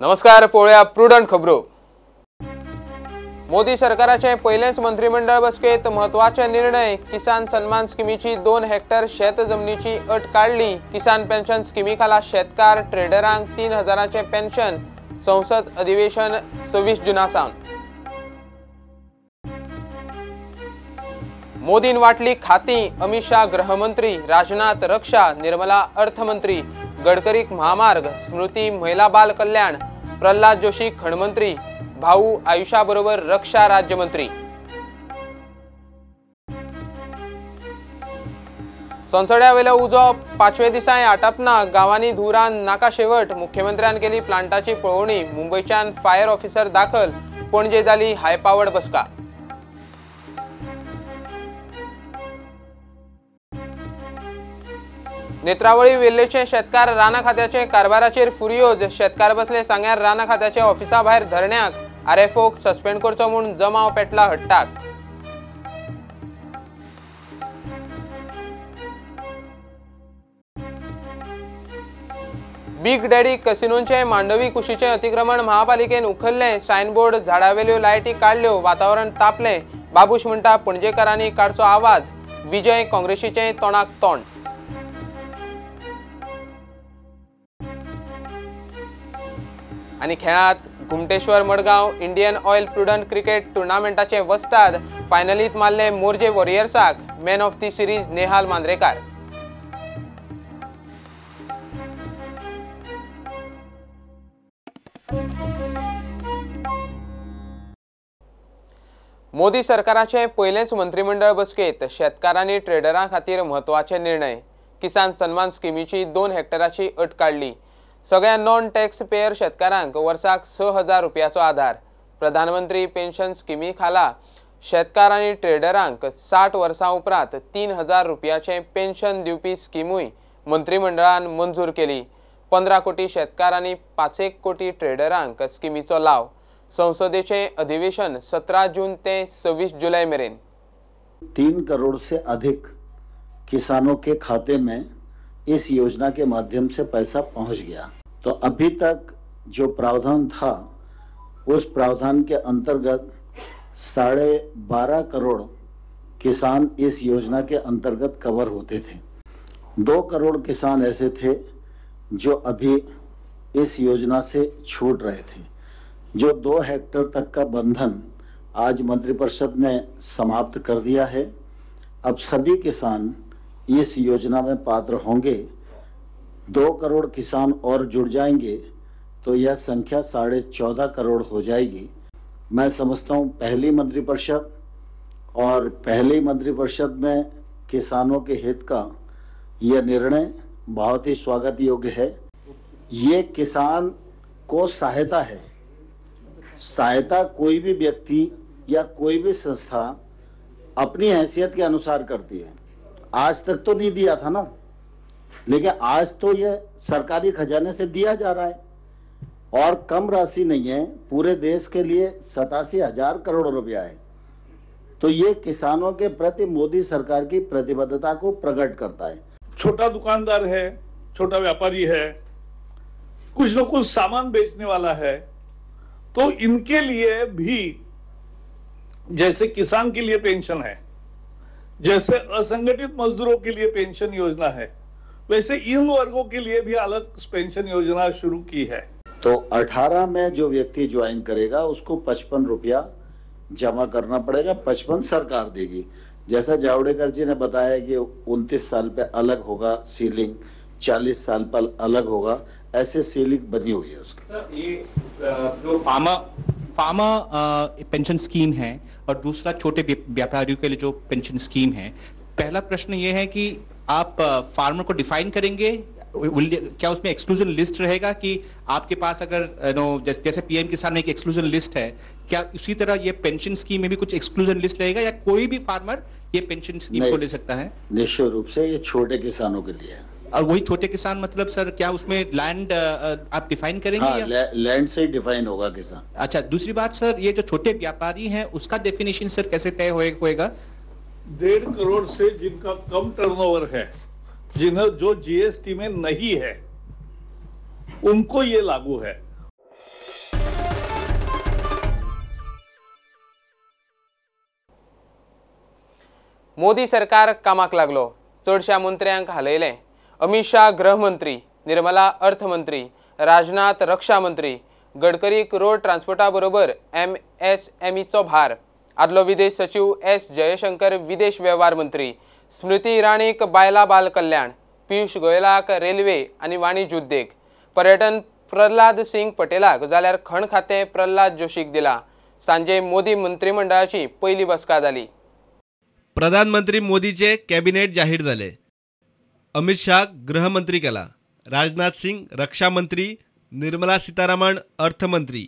नमस्कार, पळोवया प्रुडंट खबरो। मोदी सरकाराचे पहिलेच मंत्रिमंडळ बसकेत महत्वाचे निर्णय। किसान सन्मान स्कीमीची 2 हेक्टर शेत जमनीची अट काढली। किसान पेन्शन स्कीमी खाला शेतकार ट्रेडरांक 3000चे पेन्शन। संसद अधिवेशन 26 जुना सावन। मोदीन वाटली खाती। अमित शाह गृहमंत्री, राजनाथ रक्षा, निर्मला अर्थमंत्री, गडकरीक महामार्ग, स्मृती महिला बाल कल्याण, प्रल्हाद जोशी खणमंत्री, भाऊ आयुषा बरोबर रक्षा राज्यमंत्री। संसद्यावेलो उजो 5व्या दिसाय आटपना। गावांनी धुरान नाका शेवट। मुख्यमंत्र्यान केली प्लांटाची पळोवणी। मुंबईच्यान फायर ऑफिसर दाखल। पणजे जाली हाय पावर्ड बसका। नेत्रावळी वेल्लेचे शेतकार राना खात्याचे कारभाराचेर फुरियोज। शेतकार बसले सांग्यार राना खात्याच्या ऑफिसा भायर धरण्याक। आरएफओक सस्पेंड करचो म्हूण जमाव पेटला हट्टाक। बिग डॅडी कसिनोचे मांडवी कुशीचे अतिक्रमण महापालिकेन उखल्ले। सायनबोर्ड, झाडावेल्यो लायटी काढल्यो। वातावरण तापले। बाबूश म्हणटा पणजेकारांनी काडचो आवाज। विजय काँग्रेसीचे तोंडाक तोंड। आणि खेळात Ghumteshwar Madgaon Indian Oil Prudent cricket टुर्नामेंटाचे वस्ताद। फायनलीत मारले मोर्जे वॉरियर्साक। Man of the series Nehal Mandrekar. Modi सरकाराचे पहिलेच मंत्रिमंडळ बसकेत शेतकारांनी ट्रेडरां खातीर महत्वाचे निर्णय। किसान सन्मान स्कीमीची 2 हेक्टराची अट काढली। सगळ्या नॉन टॅक्स पेयर शेतकारांक वर्साक 6000 रुपयाचो आधार। प्रधानमंत्री पेन्शन स्कीमी खाला शेतकार आनी ट्रेडरांक 60 वर्सां उपरांत 3000 रुपयाचे पेन्शन दिवपी स्कीमूय मंत्रिमंडळान मंजूर केली। 15 कोटी शेतकार आनी 5 कोटी ट्रेडरांक स्कीमीचो लाव। संसदेचे अधिवेशन 17 जून ते 26 जुलै मेरेन। 3 करोड़ से अधिक किसानों के खाते में इस योजना के माध्यम से पैसा पहुंच गया। तो अभी तक जो प्रावधान था उस प्रावधान के अंतर्गत 12.5 करोड़ किसान इस योजना के अंतर्गत कवर होते थे। 2 करोड़ किसान ऐसे थे जो अभी इस योजना से छूट रहे थे। जो 2 हेक्टर तक का बंधन आज मंत्रिपरिषद ने समाप्त कर दिया है। अब सभी किसान इस योजना में पात्र होंगे। 2 करोड़ किसान और जुड़ जाएंगे तो यह संख्या 14.5 करोड़ हो जाएगी। मैं समझता हूँ पहली मंत्रिपरिषद और पहली मंत्रिपरिषद में किसानों के हित का यह निर्णय बहुत ही स्वागत योग्य है। ये किसान को सहायता है। सहायता कोई भी व्यक्ति या कोई भी संस्था अपनी हैसियत के अनुसार करती है। आज तक तो नहीं दिया था ना, लेकिन आज तो ये सरकारी खजाने से दिया जा रहा है और कम राशि नहीं है। पूरे देश के लिए 87,000 करोड़ रुपया है। तो ये किसानों के प्रति मोदी सरकार की प्रतिबद्धता को प्रकट करता है। छोटा दुकानदार है, छोटा व्यापारी है, कुछ न कुछ सामान बेचने वाला है, तो इनके लिए भी जैसे किसान के लिए पेंशन है, जैसे असंगठित मजदूरों के लिए पेंशन योजना है, वैसे इन वर्गों के लिए भी अलग पेंशन योजना शुरू की है। तो 18 में जो व्यक्ति ज्वाइन करेगा उसको 55 रुपया जमा करना पड़ेगा। 55 सरकार देगी। जैसा जावड़ेकर जी ने बताया कि 29 साल पे अलग होगा सीलिंग, 40 साल पर अलग होगा, ऐसे सीलिंग बनी हुई है उसकी। सर, ये जो फार्मर पेंशन स्कीम है और दूसरा छोटे व्यापारियों के लिए जो पेंशन स्कीम है, पहला प्रश्न ये है कि आप फार्मर को डिफाइन करेंगे? क्या उसमें एक्सक्लूजन लिस्ट रहेगा कि आपके पास अगर जैसे पीएम किसान में एक एक्सक्लूजन लिस्ट है, क्या उसी तरह ये पेंशन स्कीम में भी कुछ एक्सक्लूजन लिस्ट रहेगा या कोई भी फार्मर ये पेंशन स्कीम को ले सकता है? निश्चित रूप से ये छोटे किसानों के लिए है। और वही छोटे किसान मतलब सर क्या उसमें लैंड आप डिफाइन करेंगे? हाँ, लैंड से डिफाइन होगा किसान। अच्छा, दूसरी बात सर, ये जो छोटे व्यापारी हैं उसका डेफिनेशन सर कैसे तय होएगा? 1.5 करोड़ से जिनका कम टर्नओवर है, जिन्हें जो जीएसटी में नहीं है, उनको ये लागू है। मोदी सरकार कामाक लागलो, चडशा मंत्र्यांक हालयले. अमित शाह गृहमंत्री, निर्मला अर्थमंत्री, राजनाथ रक्षा मंत्री, गडकरीक रोड ट्रान्सपोर्टा बरोबर MSMEचो भार. आदलो विदेश सचिव S जयशंकर विदेश वेव्हार मंत्री, स्मृती इराणीक बायला बाल कल्याण, पियुष गोयलाक रेल्वे आनी वाणिज्य उद्देग, पर्यटन प्रल्हाद सिंग पटेलाक जाल्यार खण खातें प्रल्हाद जोशीक दिला. सांजे मोदी मंत्रिमंडळाची पहिली बसका जाली. प्रधानमंत्री मोदीचे कॅबिनेट जाहीर झाले. अमित शाह गृहमंत्री केला, राजनाथ सिंग रक्षा मंत्री, निर्मला सीतारामन अर्थमंत्री,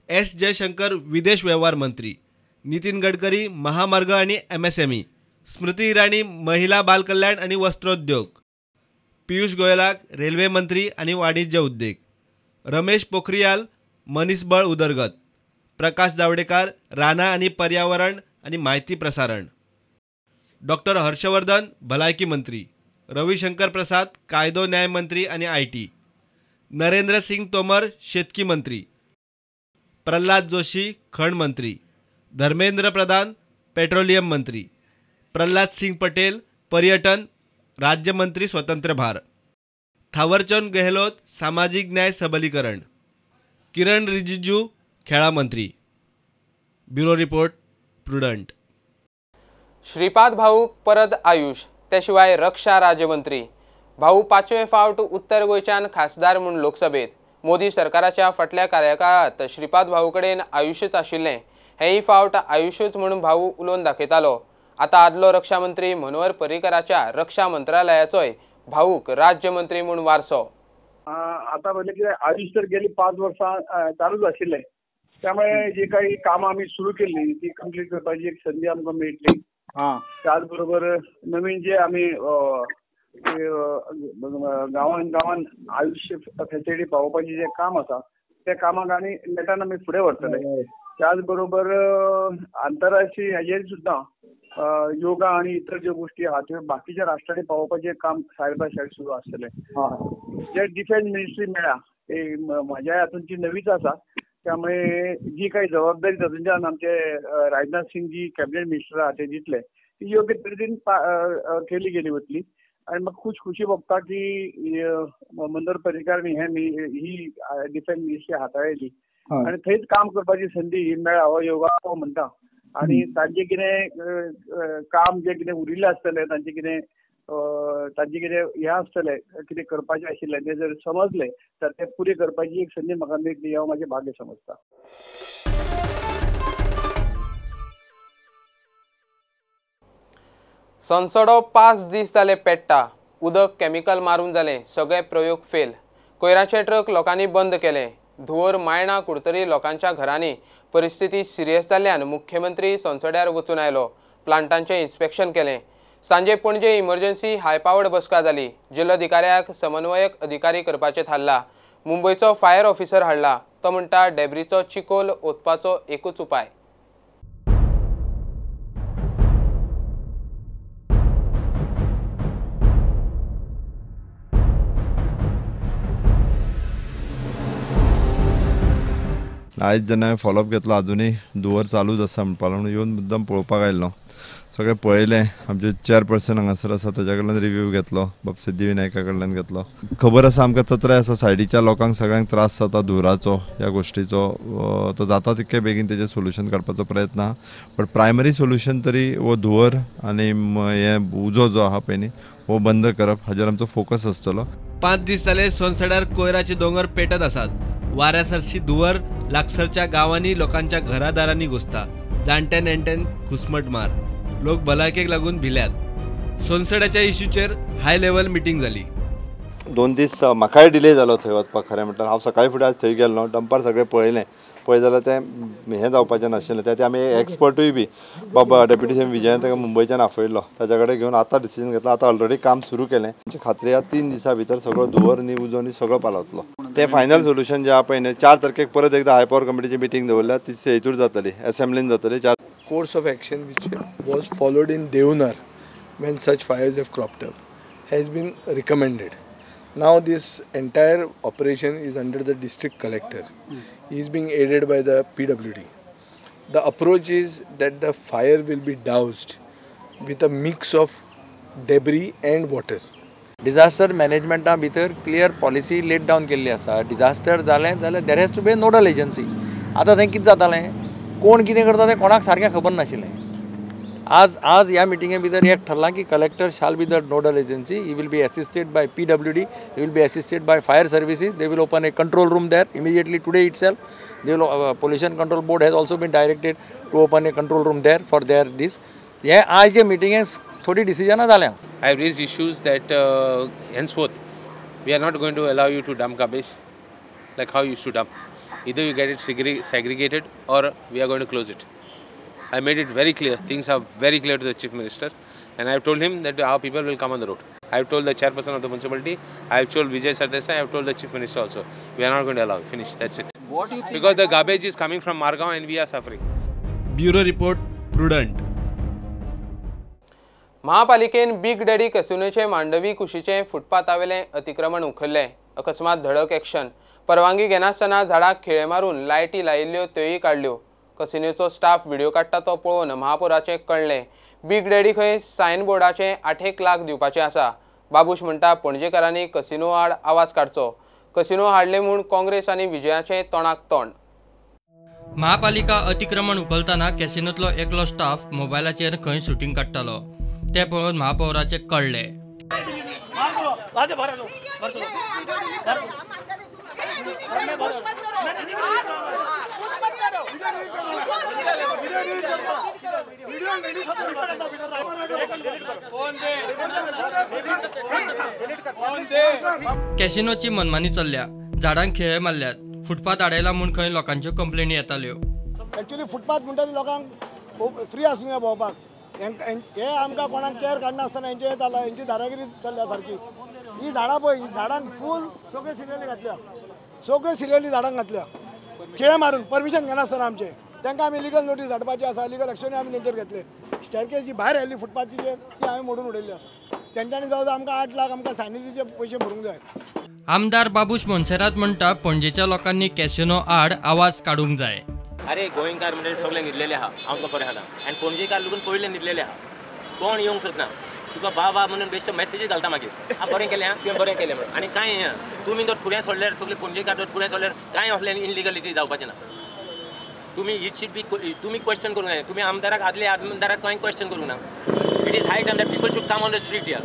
S जयशंकर विदेश व्यवहार मंत्री, नितीन गडकरी महामार्ग आणि MSME, स्मृती इराणी महिला बालकल्याण आणि वस्त्रोद्योग, पियुष गोयलाक रेल्वे मंत्री आणि वाणिज्य उद्योग, रमेश पोखरियाल मनुष्यबळ उदरगत, प्रकाश जावडेकर राणा आणि पर्यावरण आणि माहिती प्रसारण, डॉक्टर हर्षवर्धन भलायकी मंत्री, रविशंकर प्रसाद कायदो न्याय मंत्री आणि IT, नरेंद्र सिंग तोमर शेतकी मंत्री, प्रल्हाद जोशी खण मंत्री, धर्मेंद्र प्रधान पेट्रोलियम मंत्री, प्रल्हाद सिंग पटेल पर्यटन राज्यमंत्री स्वतंत्र भार, थावरचंद गेहलोत सामाजिक न्याय सबलीकरण, किरण रिजिजू खेळा मंत्री. Bureau report Prudent. श्रीपाद भाऊक परत आयुष, ते शिवाय रक्षा राज्यमंत्री. भाऊ 5वे फावट उत्तर गोंयच्यान खासदार म्हूण लोकसभेत. मोदी सरकाराच्या फाटल्या कार्यकाळात श्रीपाद भाऊ कडेन आयुषच आशिल्लें. हेय फावट आयुषच म्हणून भाऊ उलोवन दाखयतालो. आता आदलो रक्षा मंत्री मनोहर पर्रीकराच्या रक्षा मंत्रालयाचोय भाऊक राज्यमंत्री म्हणून वारसो. आता म्हणजे की आयुष तर गेली 5 वर्सां चालूच आशिल्ले, त्यामुळे जे काही कामां आमी सुरू केली ती कंप्लीट करपाची एक संधी आमकां मेळटली. त्याच बरोबर नवीन जे आमी गांवान गांवान आयुष्य फॅसिलिटी पावोवपाचें जे काम आसा त्या कामाक आनी नेटान आमी फुडें व्हरतले. त्याच बरोबर आंतरराष्ट्रीय हाजेर सुद्दां योगा आणि इतर ज्यो गोष्टी आहात त्यो बाकीच्या राष्ट्रांनी पावोवपाचें काम सायड बाय सायड सुरू आसतलें. जे डिफेन्स मिनिस्ट्री मेळ्ळा ते म्हाज्या हातूंची नवीच आसा, त्यामुळे जी काही जबाबदारी तातूंतल्यान आमचे राजनाथ सिंग जी कॅबिनेट मिनिस्टर आहा ते दितले ती योग्य तरेन केली गेली वतली. आणि म्हाका खुशी भोगता की मनोहर पर्रीकर ही डिफेन्स मिनिस्ट्री हाताळिल्ली आणि थंयच काम करपाची संधी मेळ्ळा हो योगा म्हणटा. आणि तांचे कितें काम जे कितें उरिल्लें आसतलें तांचे कितें हें आसतलें कितें करपाचें आशिल्लें तें जर समजलें तर तें पुरे करपाची एक संधी म्हाका मेळटली हांव म्हाजें भाग्य समजता. संसदो 5 दीस जाले पेट्टा. उदक केमिकल मारून जालें. सगळे प्रयोग फेल. कोयराचे ट्रक लोकांनी बंद केले. धुंवर मायणा कुडतरी लोकांच्या घरांनी. परिस्थिती सिरियस जाल्ल्यान मुख्यमंत्री संसद्यार वचून आयलो. प्लांटांचें इन्स्पेक्शन केलें. सांजे पणजे इमर्जन्सी हाय पावर्ड बसका जाली. जिल्लोधिकाऱ्याक समन्वयक अधिकारी करपाचें थारला. मुंबयचो फायर ऑफिसर हाडला. तो म्हणटा डेब्रीचो चिकोल ओतपाचो एकूच उपाय. आयज जेन्ना हांवें फॉलोअप घेतलो अजुनूय धुंवर चालूच आसा म्हणपाक लागून येवन मुद्दम पळोवपाक आयिल्लो. सगळें पळयलें. आमचे चेअरपर्सन हांगासर आसा ताच्या कडल्यान रिव्यू घेतलो. बाब सिद्धिविनायका कडल्यान घेतलो. खबर आसा आमकां तत्रे आसा सायडीच्या लोकांक सगळ्यांक त्रास जाता धुंवराचो ह्या गोश्टीचो. तो जाता तितके बेगीन तेजें सोल्युशन काडपाचो प्रयत्न आहा. बट प्रायमरी सोल्युशन तरी हो धुंवर आनी हे उजो जो आहा पळय न्ही हो बंद करप हाजेर आमचो फोकस आसतलो. 5 दीस जाले संसड्यार कोयराचे दोंगर पेटत आसात. वाऱ्यासरशी धुंवर लागसरच्या गावांनी लोकांच्या घरादारांनी घुसता. जाणट्या नेणट्यान घुसमट मार. लोक भलायकेक लागून भिल्यात. संसदाच्या इश्यूचेर हाय लेवल मिटींग जाली. 2 दीस म्हाकाय डिले जालो थंय वचपाक. खरें म्हणल्यार हांव सकाळी फुडें आज थंय गेल्लो. डंपार सगळें पळयलें. पळय जाल्यार तें हें जावपाचें नाशिल्लें. ते आमी एक्सपर्टूय बी बाबा डेप्युटी सीएम विजयन ताका मुंबयच्यान आपयल्लो. ताच्या कडेन घेवन आतां डिसिजन घेतला. आतां ऑलरेडी काम सुरू केलें. म्हणजे खात्री आहा 3 दिसां भितर सगळो धुंवर न्ही उजो न्ही सगळो पालवतलो. तें फायनल सोल्युशन जें आहा पळय न्ही 4 तारखेक परत एकदां हाय पॉवर कमिटीची मिटींग दवरल्या. ती हेतूर जातली असेंब्लीन जातली. Course of action which was followed in Deonar when such fires have cropped up has been recommended. Now this entire operation is under the district collector. He is being aided by the PWD. The approach is that the fire will be doused with a mix of debris and water. Disaster मॅनेजमेंटा भितर clear policy late down केल्ली आसा. Disaster जालें जाल्यार there has to be nodal agency. आतां थंय कितें जातालें, कोण कितें करता तें कोणाक सारकें खबर नाशिल्लें. आज ह्या मिटिंगे भितर एक ठरलां की collector shall be the nodal agency. He will be assisted by PWD, he will be assisted by fire services. They will open A control room there immediately today itself. They will, Pollution Control Board has also been directed to open a control room there for their this. Yeah, आज जे meeting थोड़ी decision जाल्या. I have raised issues that henceforth we are not going to allow you to dump garbage like how you used to dump. Either you get it segregated or we are going to close it. I made it very clear. Things are very clear to the Chief Minister, and I have told him that our people will come on the road. I have told the chairperson of the municipality. I have told Vijay Sardesai. I have told the Chief Minister also. We are not going to allow. Finish. That's it. What do you think? Because the garbage is coming from Margaon and we are suffering. Bureau report Prudent. महापालिकेन big daddy कॅसिनोचे मांडवी कुशीचे फुटपाथावेले अतिक्रमण उखल्ले. अकस्मात धडक action. परवानगी घेनासतना झाडाक खिळे मारून लायटी लायिल्ल्यो त्योय काडल्यो. कसिनोचो स्टाफ व्हिडिओ काडटा तो पळोवन महापौराचे कळले. बिग डॅडी खंय सायन बोर्डाचे 8 लाख दिवपाचे आसा. बाबूश म्हणटा पणजेकारांनी कसिनो आड आवाज काडचो. कसिनो हाडले म्हूण काँग्रेस आनी विजयाचे तोंडाक तोंड. महापालिका अतिक्रमण उखलतना कॅसिनोतलो एकलो स्टाफ मोबायलाचेर खंय शूटिंग काडटालो. ते पळोवन महापौराचे कळले. कॅसिनोची मनमानी चल्ल्या. झाडांक खिळे मारल्यात. फुटपाथ आडयला म्हूण खंय लोकांच्यो कंप्लेनी येताल्यो. एक्चुअली फुटपाथ म्हणटा ती लोकांक फ्री आसूंक जाय भोंवपाक. हे आमकां कोणाक केअर काडनासतना हेंचे जालां, हेंची दादागिरी चल्ल्या सारकी. ही झाडां पळय, ही झाडांक फूल सगळे सिरियली घातल्या. सगळे सिरियली झाडांक घातल्या खिळे मारून परमिशन घेनासतना आमचे. तांकां आमी लिगल नोटीस धाडपाची आसा. लिगल एक्शन आमी तेंचेर घेतले. स्टॅरकेज जी भायर आयली फुटपाथचेर ती हांवें मोडून उडयल्ली आसा. तेंच्यांनी जवळ आमकां 8 लाख आमकां सायनिजीचे पयशे भरूंक जाय. आमदार बाबूश मोन्सेरात म्हणटा पणजेच्या लोकांनी कॅसिनो आड आवाज काडूंक जाय. अरे गोंयकार म्हणजे सगळे न्हिदलेले आहा, आमकां बरें आहा. आनी पणजेकार लोक पयले न्हिदलेले आहा. कोण येवंक सोदना. तुका बाबा म्हणून बेश्ट मॅसेजीस घालता मागीर. हांव बरें केलें, तुवें बरें केलें म्हणून. आनी कांय तुमी जर फुडें सोडल्यार सगळे पणजेकार जर फुडें सोडल्यार कांय असलें इनलिगलिटी जावपाचें ना. तुमी इट शीड बी तुमी क्वेश्चन करूंक जाय. तुमी आमदाराक आदले आमदाराक कांय क्वेश्चन करूंक ना. It is hi time that people should come on the street here.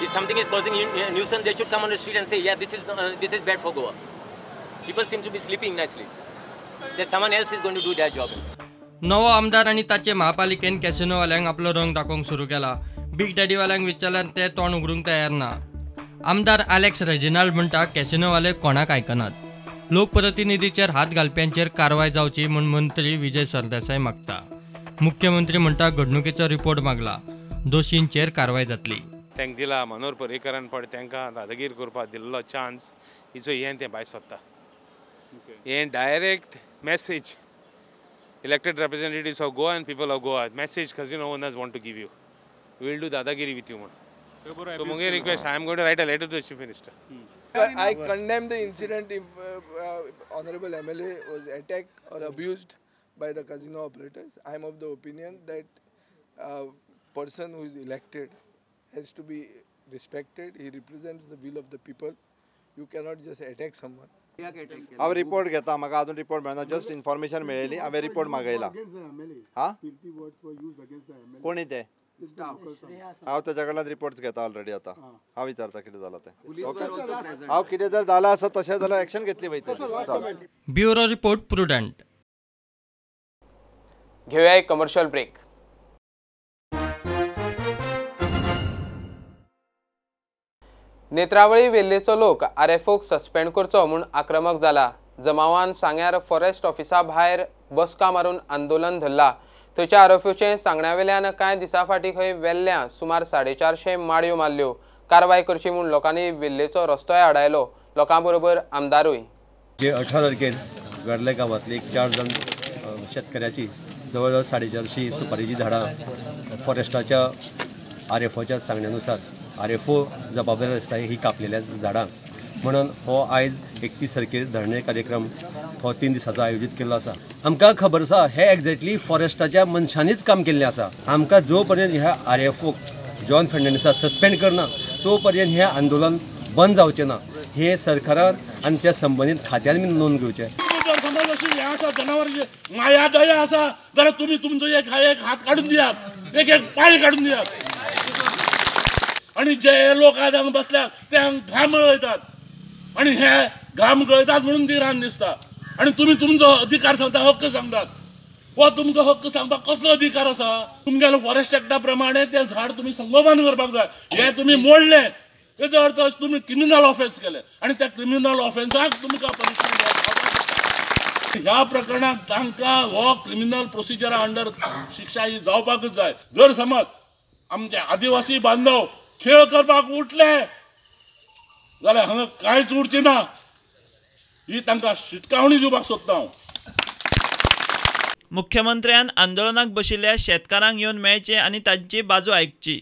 If something is causing nuisance, they should come on the street and say, yeah, this is bad for Goa. People seem to be sleeping nicely. That someone else is going to do their job. नवो आमदार आनी ताचे महापालिकेन कॅसिनोवाल्यांक आपलो रंग दाखोवंक सुरू केला. Big डॅडीवाल्यांक विचारल्यार ते तोंड उगडूंक तयार ना. आमदार अलेक्स रेजिनाल्ड म्हणटा कॅसिनोवाले कोणाक आयकनात. लोकप्रतिनिधीचेर हात घालप्यांचेर कारवाय जावची म्हूण मंत्री विजय सरदेसाय मागता. मुख्यमंत्री म्हणटा घडणुकेचो रिपोर्ट मागला. दोशींचेर कारवाय जातली. तांकां दिला मनोहर पर्रीकरान पण तांकां दादागीर करपाक दिल्लो चान्स हिचो हें तें भायर सोदता. हें direct message elected representatives of Goa and people of Goa message casino owners want to give you. We will do dadagiri with you म्हणून. सो मुगे request I am going to write a letter to the chief minister. I condemn the incident if Honorable MLA was attacked or abused by the casino operators. I am of the opinion that a person who is elected has to be respected. He represents the will of the people. You cannot just attack someone. हांव report घेता. म्हाका अजून report मेळना. Just information मेळयली. हांवें report मागयला. हां कोणी ते हांव तेच्या कडल्यान रिपोर्ट्स घेता ऑलरेडी. आतां हांव विचारता कितें जालां तें. ओके हांव कितें जर जालां आसा तशें जाल्यार एक्शन घेतली वयतली. Bureau report prudent. घेऊया एक कमर्शियल ब्रेक. नेत्रावळी वेल्लेचो लोक आरएफओक सस्पेंड करचो म्हूण आक्रमक जाला. जमावान सांग्यार फॉरेस्ट ऑफिसा भायर बसका मारून आंदोलन धरला. थंयच्या आरएफओचे सांगण्यावेल्यान कांय दिसा फाटीं खंय वेल्ल्या सुमार 450 माडयो मारल्यो. कारवाय करची म्हूण लोकांनी वेल्लेचो रस्तोय आडायलो. लोकां बरोबर आमदारूय. जे 18 तारखेर वेर्ले गांवांतले 4 जण शेतकऱ्याची जवळजवळ 450 सुपारीची झाडां फॉरेस्टाच्या आरएफओच्या सांगण्यानुसार आरएफओ जबाबदारी आसता ही कापलेल्या झाडांक म्हणून हो आयज 31 तारखेर धरणे कार्यक्रम हो 3 दिसाचो आयोजीत केल्लो आसा. आमकां खबर आसा हे एक्झॅक्टली फॉरेस्टाच्या मनशांनीच काम केल्लें आसा. आमकां जो पर्यंत ह्या आरएफओक जॉन फर्नांडिसाक सस्पेंड करना तो पर्यंत हें आंदोलन बंद जावचें ना. हे सरकारान आनी त्या संबंदीत खात्यांनी नोंद घेवचें. समज अशी हे आसा जनावरांची माया दया आसा जाल्यार तुमी तुमचो एक हात काडून दियात, एक पाय काडून दियात. आणि जे लोक आज हांगा बसल्यात ते घाम गळयतात आणि हे घाम गळयतात म्हणून ती रान दिसता. आणि तुम्ही तुमचो अधिकार सांगता, हक्क सांगतात. वा तुमकां हक्क सांगपाक कसलो अधिकार आसा? तुमगेलो फॉरेस्ट एक्टा प्रमाणे ते झाड तुम्ही संगोपन करपाक जाय. हे तुम्ही मोडले तेजो अर्थ तुम्ही क्रिमिनल ऑफेन्स केले आणि त्या क्रिमिनल ऑफेन्साक तुमकां पनिशमेंट ह्या प्रकरणात तांकां हो क्रिमिनल प्रोसिजरा अंडर शिक्षा ही जावपाकच जाय. जर समज आमचे आदिवासी बांधव खेळ करपाक उठले जाल्यार हांगा कांयच उरचें ना. ही तांकां शिटकावणी दिवपाक सोदता हांव. मुख्यमंत्र्यान आंदोलनाक बशिल्ल्या शेतकारांक येवन मेळचें आनी तांची बाजू आयकची.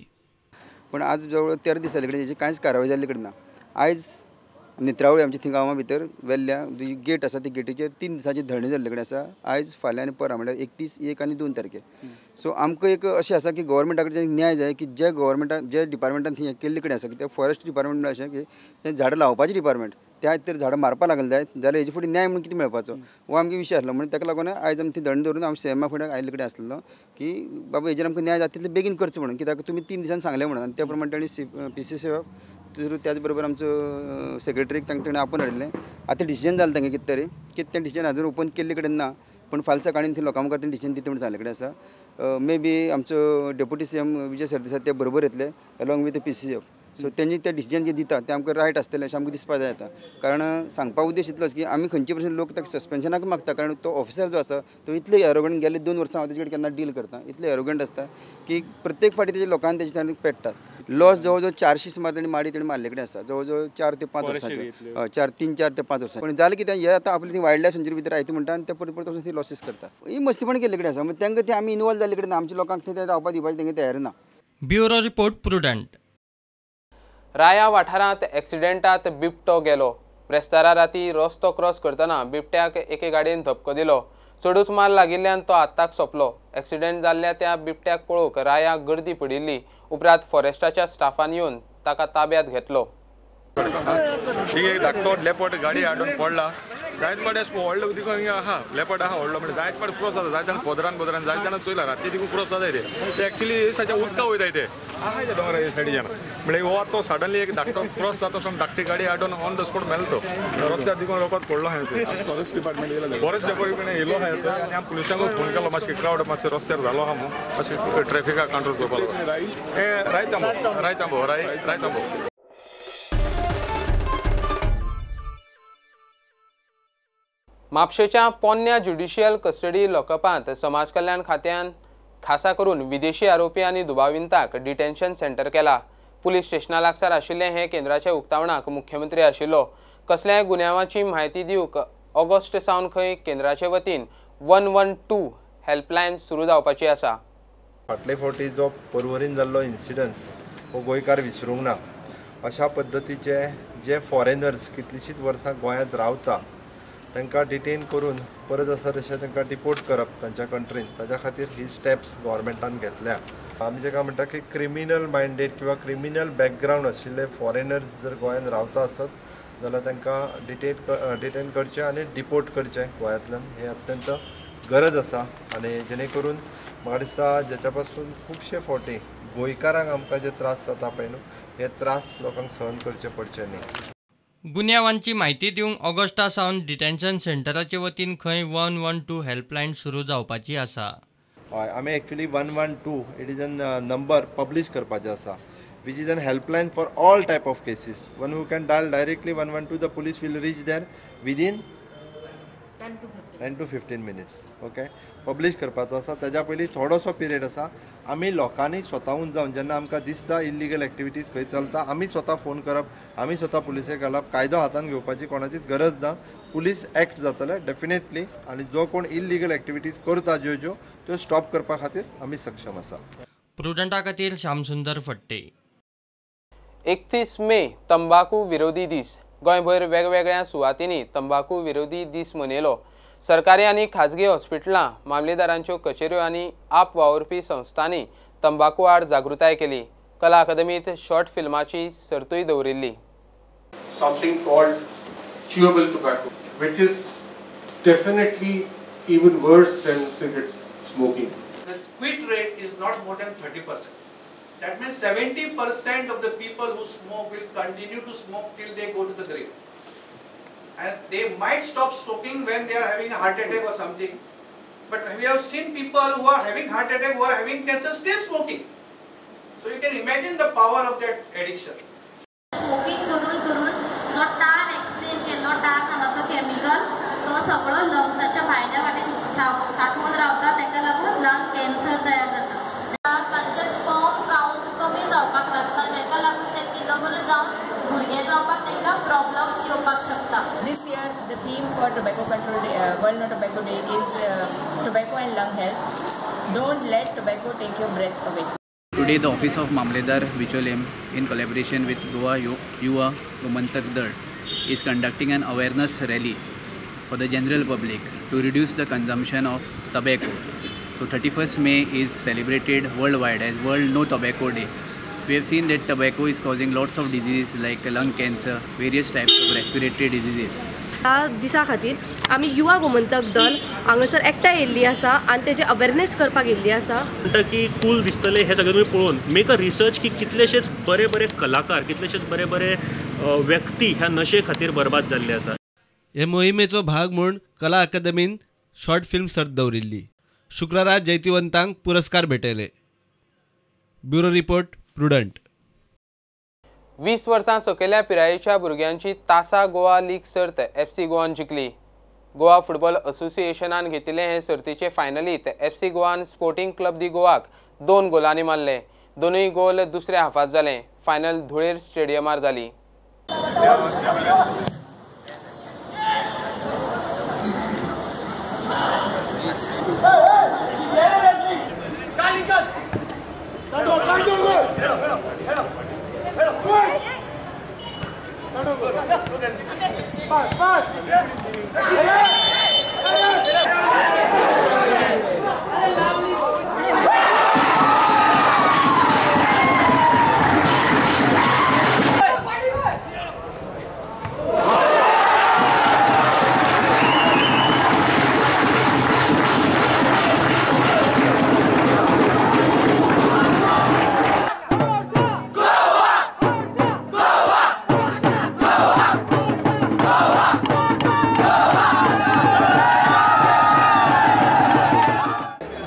पण आज जवळ 13 दीस जाले कडेन हेजी कांयच कारवाय जाल्ली कडेन ना. आयज नेत्रावळी आमच्या थंय गांवा भितर वेल्ल्या जी गेट आसा ती गेटीचेर 3 दिसांची धरणी जाल्ले कडेन आसा. आयज फाल्यां आनी परवा म्हळ्यार 31, 1 आनी 2 तारखेर. सो आमकां एक अशें आसा की गव्हर्मेंटा कडच्यान न्याय जाय की जे गव्हर्मेंटान जे डिपार्टमेंटान थंय केल्ले कडेन आसा की ते फॉरेस्ट डिपार्टमेंट म्हणल्यार अशें की ते झाडां लावपाचें डिपार्टमेंट त्या तर झाडां मारपाक लागले जायत जाल्यार हेजे फुडें न्याय म्हणून कितें मेळपाचो हो आमकां विशय आसलो. म्हणून ताका लागून आयज आमी थंय धरणी धरून हांव सीएमा फुडें आयिल्ले कडेन आसलेलो की बाबा हेजेर आमकां न्याय जाता तितले बेगीन करचो म्हणून. कित्याक तुमी 3 दिसांनी सांगलें म्हणून आनी त्या प्रमाणे तांणी PCC त्याच बरोबर आमचो सेक्रेटरीक तांणे आपोवन हाडिल्लें. आतां डिसिजन जालें तांगे कितें तरी की तें डिसिजन आजून ओपन केल्ले कडेन ना. पण फाल्यां सकाळीं थंय लोकां मुखार डिसिजन दिता म्हणून सांगले कडेन आसा. मे बी आमचो डेप्युटी CM विजय सरदेसाय ते बरोबर येतले अलॉंग विथ PCF. सो तेंनी ते डिसिजन जे दिता ते आमकां रायट आसतलें अशें आमकां दिसपा जाय. कारण सांगपा उद्देश इतलोच की आमी खंयचे पर्सेंट लोक ताका सस्पेन्शनाक मागता. कारण तो ऑफिसर जो आसा तो इतले एरोगंट गेले 2 वर्सां हांव तेजे कडेन केन्ना डील करता इतले एरोगंट आसता की प्रत्येक फावटी तेजे लोकांनी तेजे पेट्टात. लॉस जवळ जवळ 400 सुमार ताणी माडी ताणी मारले कडेन आसा. जवळ जवळ 4 ते 5 वर्सांचे 3-4 ते 5 वर्सां. पण जालें कितें हे आतां आपली ती वायल्ड लायफ सेंच्युरी भितर आयती म्हणटा आनी ते परत परत वचून ती लॉसीस करता. ही मस्तीपण केल्ले कडेन आसा. म्हणजे तांकां ते आमी इनवॉल्व जाल्ले कडेन आमच्या लोकांक थंय रावपाक दिवपाचें तांकां तयार ना. Bureau report prudent. राया वाठारांत एक्सिडेंटात बिबटो गेलो. ब्रेस्तारा राती रस्तो क्रॉस करतना बिबट्याक एके गाडयेन धपको दिलो. चडूच मार लागिल्ल्यान तो आत्ताक सोंपलो. एक्सिडेंट जाल्ल्या त्या बिबट्याक पळोवंक रायाक गर्दी पडिल्ली. उपरांत फॉरेस्टाच्या स्टाफान येवन ताका ताब्यात घेतलो. एक धाकटो लेपट गाडी हाडून पडला. जायत पाटे व्हडलो उदीक हिंगा आहा लेपट आहा व्हडलो म्हणजे जायत पाटे क्रॉस जाता. जायत जाण पोदरान जायत जाणां चोयला राती देखून क्रॉस जाताय ते एक्चुअली साच्या उदका वयताय ते आहा ते दोंगरा सायडीच्यान म्हणजे हो तो सडनली एक धाकटो क्रॉस जाता सोन धाकटी गाडी हाडून ऑन द स्पॉट मेलो तो रस्त्यार देखून रोखोच पडलो हांवें. फॉरेस्ट डिपार्टमेंट येयलो हांवें आनी आमी पुलिसांक फोन केलो मातशें क्रावड मातशें रस्त्यार जालो आहा म्हणून मातशें ट्रॅफिकाक कंट्रोल करपाक. रायतांबो. म्हापशेच्या पोन्न्या ज्युडिशियल कस्टडी लॉकअपांत समाज कल्याण खात्यान खासा करून विदेशी आरोपी आनी दुबाविंताक डिटेन्शन सेंटर केला. पुलीस स्टेशना लागसार आशिल्ले हे केंद्राच्या उक्तावणाक मुख्यमंत्री आशिल्लो. कसल्याय गुन्यांवाची म्हायती दिवंक ऑगस्ट सावन खंय केंद्राचे वतीन 112 हेल्पलायन सुरू जावपाची आसा. फाटले फावटी जो पर्वरीन जाल्लो इन्सिडन्स हो गोंयकार विसरूंक ना. अशा पद्दतीचे जे फॉरेनर्स कितलींशींच वर्सां गोंयांत रावता तांकां डिटेन करून परत आसा तशें तांकां डिपोर्ट करप तांच्या कंट्रीन ताच्या खातीर ही स्टेप्स गव्हर्मेंटान घेतल्या. आमी जेका म्हणटा की क्रिमिनल मायंडेड किंवा क्रिमिनल बॅकग्रावंड आशिल्ले फॉरेनर्स जर गोंयांत रावता आसत जाल्यार तांकां डिटेन करचें आनी डिपोर्ट करचें गोंयांतल्यान हे अत्यंत गरज आसा. आनी जेणे करून म्हाका दिसता जेच्या पासून खुबशे फावटी गोंयकारांक आमकां जे त्रास जाता पळय न्हू हे त्रास लोकांक सहन करचे पडचे न्ही. गुन्यांवांची म्हायती दिवंक ऑगस्टा सावन डिटेन्शन सेंटराचे वतीन खंय 112 हेल्पलायन सुरू जावपाची आसा. हय आमी actually 112 it is an number publish करपाचें आसा which is an helpline for all type of cases. One who can dial directly 112, the police will reach there within 10 to 15 minutes. Okay, publish करपाचो आसा. ताज्या पयलीं थोडोसो पिरियड आसा. आमी लोकांनी स्वताहून जावन जेन्ना आमकां दिसता इल्लिगल एक्टिविटीज खंय चलता आमी स्वता फोन करप, आमी स्वता पुलिसेक घालप. कायदो हातान घेवपाची कोणाचीच गरज ना. पुलीस एक्ट जातले डेफिनेटली आनी जो कोण इल्लिगल एक्टिविटीज करता ज्यो त्यो स्टॉप करपा खातीर आमी सक्षम आसा. प्रुडंटा खातीर श्यामसुंदर फडते. 31 मे तंबाखू विरोधी दीस. गोंयभर वेगवेगळ्या सुवातींनी तंबाखू विरोधी दीस मनयलो. सरकारी आणि खाजगी हॉस्पिटलां, मामलेदारांच्यो कचेऱ्यो आणि आप वावरपी संस्थांनी तंबाखू आड जागृताय केली. कला अकादमीत शॉर्ट फिल्माची सर्तूय दवरिल्ली. Something called chewable tobacco, which is definitely even worse than cigarette smoking. The quit rate is not more than 30%. That means 70% of the people who smoke will continue to smoke till they go to the grave. And they might stop smoking when they are having a heart attack or something. But we have seen people who are having heart attack, who are having cancer, still smoking. So you can imagine the power of that addiction. Smoking करून जो टार explain केल्लो टार नावाचो chemical तो सगळो लंग्साच्या भायल्या वाटेन साठवून रावता, ताका लागून लंग कॅन्सर तयार जाता. तांचे स्पर्म काउंट कमी जावपाक लागता, जाका लागून ते किल्लोगुरे जावन भुरगे जावपाक तांकां प्रॉब्लम्स येवपाक शकता. This year the theme for Tobacco Control Day, World No Tobacco Day is tobacco and lung health. Don't let tobacco take your breath away. Today, the Office of Mamledar Bicholim, in collaboration with Goa Yuva Gomantak Dal, is conducting an awareness rally for the general public to reduce the consumption of tobacco. So 31st May is celebrated worldwide as World No Tobacco Day. We have seen that tobacco is causing lots of diseases like lung cancer, various types of respiratory diseases. ह्या दिसा खातीर आमी युवा गोमंतक दल हांगासर एकठांय येयल्ली आसा आनी तेजे अवेरनेस करपाक येयल्ली आसा. म्हणटा की कूल दिसतले हे सगळे तुम्ही पळोवन मेक अ रिसर्च की कितलेशेच बरे बरे कलाकार, कितलेशेच बरे बरे व्यक्ती ह्या नशे खातीर बरबाद जाल्ले आसा. हे मोहिमेचो भाग म्हूण कला अकादमीन शॉर्ट फिल्म सर्त दवरिल्ली. शुक्रारा जैतिवंतांक पुरस्कार भेटयले. Bureau report prudent. 20 वर्सां सकयल्या पिरायेच्या भुरग्यांची तासा गोवा लीग सर्त FC गोवान जिखली. गोवा फुटबॉल असोसिएशनान घेतिल्ले हे सर्तीचे फायनलीत FC गोवान स्पोर्टिंग क्लब दी गोवाक 2 गोलांनी मारले. दोनूय गोल दुसऱ्या हाफात जाले. फायनल धुळेर स्टेडियमार जाली.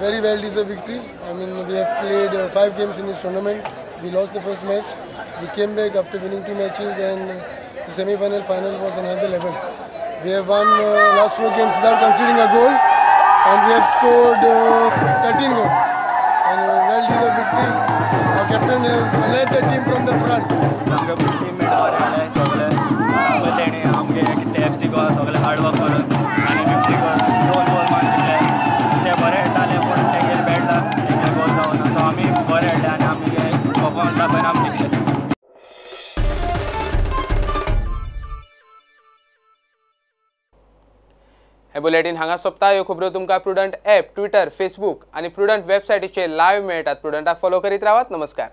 Very well deserved victory. I mean, we have played 5 games in this tournament. We lost the first match. We came back after winning 2 matches, and the semi-final final was another level. We have won last 4 games without conceding a goal, and we have scored 13 goals. And well deserved victory. Our captain has led the team from the front. FC Goa सगळे hard work करून आणि 50 गोल मारले ते बरे खेळटाले पण तेंगेले bad लक तेंगेले गोल जावना. So आमी बरे खेळले आनी आमी परफॉर्मन्स दाखोवन आमी जिखले. हे बुलेटिन हांगा सोंपता. ह्यो खबरो तुमकां प्रुडंट ॲप, ट्विटर, फेसबूक आणि प्रुडंट वेबसायटीचेर लायव्ह मेळटात. प्रुडंटाक फॉलो करीत रावात. नमस्कार.